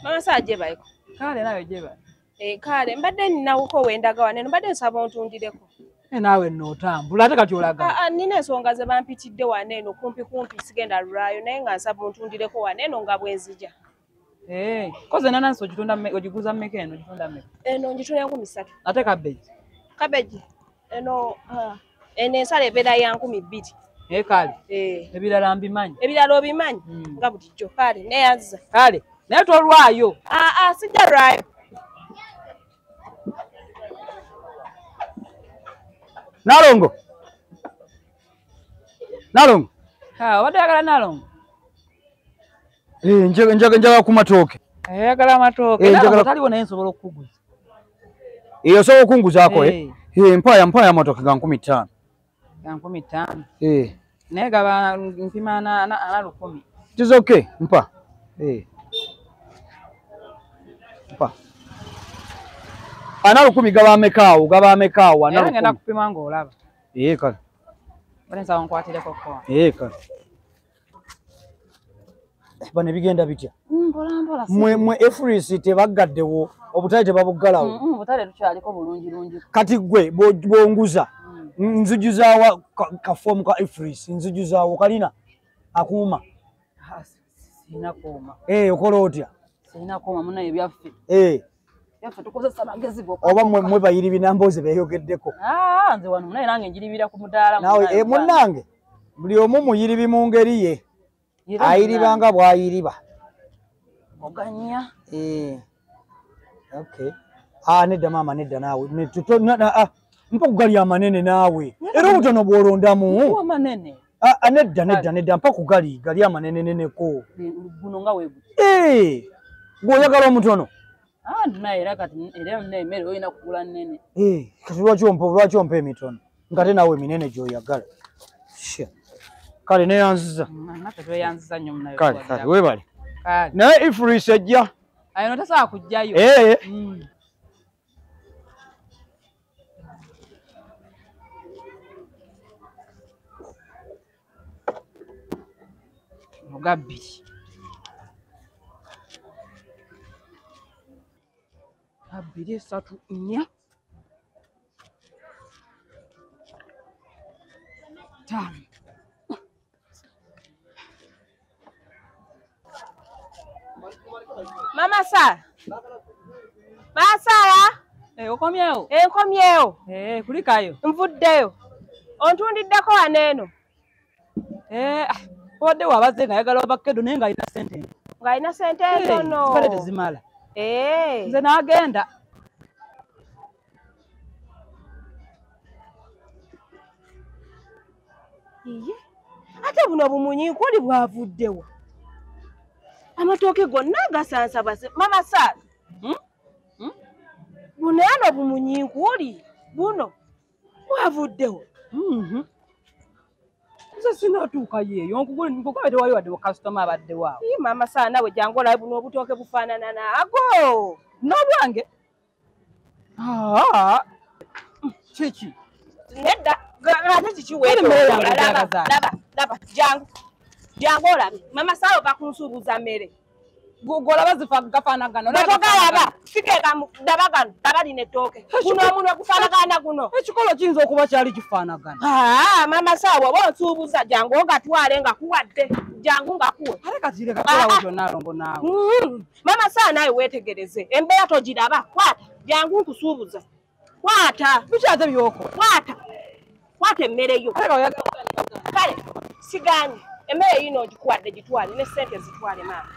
Mama saje baiko. Kale nawe jeba. Kale mbadde ninawo wendaga wane mbadde nsaba ontundireko. Nawe n'otambula ate kati olaga. Nina ensonga ze bampitidde wane eno kumpi sigenda lulayo naye nga nsaba ontundireko wane eno nga bwenzija. Koze nanansi ogiguza mmeka eno ogitunda mmeka? Eno ngitunda 300. Ate cabbage? Cabbage eno ensala ebeera ya 200. Kale. Ebirala mbimanyi. Ebirala obimanyi nga bulijjo. Kale neyanziza. Kale naye tolwayo. Sijja lwayo. Nalongo. Obadde oyagala Nalongo? Njagala ku matooke. Oyagala amatooke. Nalongo taliwo naye nsobola okukuguza. Osobola okunguzaako mpaya amatooke ga 15. Ga 15? Naye gaba mpima na 1000. It is okay. Mpa. Mpa. Ana 10 gaba amekaawo. Era ngenda kupima ng'olaba. Kale. Balenza wankwatireko ko. Kale. Bane bigenda bitya? Mpola. Mwe efrisi tebaggaddewo obutale tebabuggalawo. Obutale tukyaliko bulungi. Kati gwe bwonguza. Nzijuzaawa kafomu ka efrisi nzijuzaawo kalina akuuma. Sina kuuma. Okola otya? Sina kuuma munaye byaffe. Yaffe tukozesa magezi go. Oba mwe bayiri binamboze beyogeddeko. Nze wano munaye nange njiribira ku mudaala. Nawe munnange buli omu muyiri bimu ngeri ye. Ayiribanga bwayiriba. Oganya. Okay. Nedda mama nedda naawe. Mpa kugali amanene naawe. Era obutono bwolondamu. Amanene. Nedda mpa kugali gali amanene neneko. Guno nga webu. Gwoyagala omutono. Naye era kati era emmere oyina kugula nnene. Kati lwaki ompa emitono? Ngate naawe eminene gy'oyagala. Kale neyanziza. Nate tweyanziza nnyo munayo. Kale weebale. Naye ifurisi ejja. Ayo tasobola kujjayo. Gabbiri. Gabbiri 3 4 5. Mama Sara. Mama Sara. Okomyewo? Nkomyewo. Kulikayo? Nvuddeyo. Ontundiddeko waneeno? Obadde wabaze nga ayagala obakedo naye ng'alina ssente. Ng'alina ssente ntono. Zibadde tezimala. Nze n'agenda. Ate buno bumunyiiko oli bwavuddewa. Amatooke gonna gasansa base. Mama Sara. Buno yano bumunyiiko oli buno bwavuddewa. Nze sinatuuka yeeyo nkugula tewayo wadde kasitoma abadde waawo. Mama Sara nawe jangu olabe buno obutooke bufaanana naago. N'obwange? Kiki? Nedda ate kikiweeyo. Laba jangu olabe. Mama Sara ova kunsuubuza mmere. Golaba zifa gafaanagano. Togalaba kiteeka daba gano daba lino ettooke. Guno omunwe gufaanagana guno. Ekikolo kiyinza okuba kyali kifaanagana. Mama Sara oba onsuubuza jangu ogatwale nga kuwadde. Jangu nga kuwe. Ate kati leka tolawo kyonna Alongo naawe. Mama Sara nawe weetegereze. Embeera togiraba. Kwata jangu nkusuubuza. Kwata. Biki ate by'okola? Kwata emmere yo. Kale sigaanye emmere yino ogikuwadde gitwale ne ssente zitwale maama.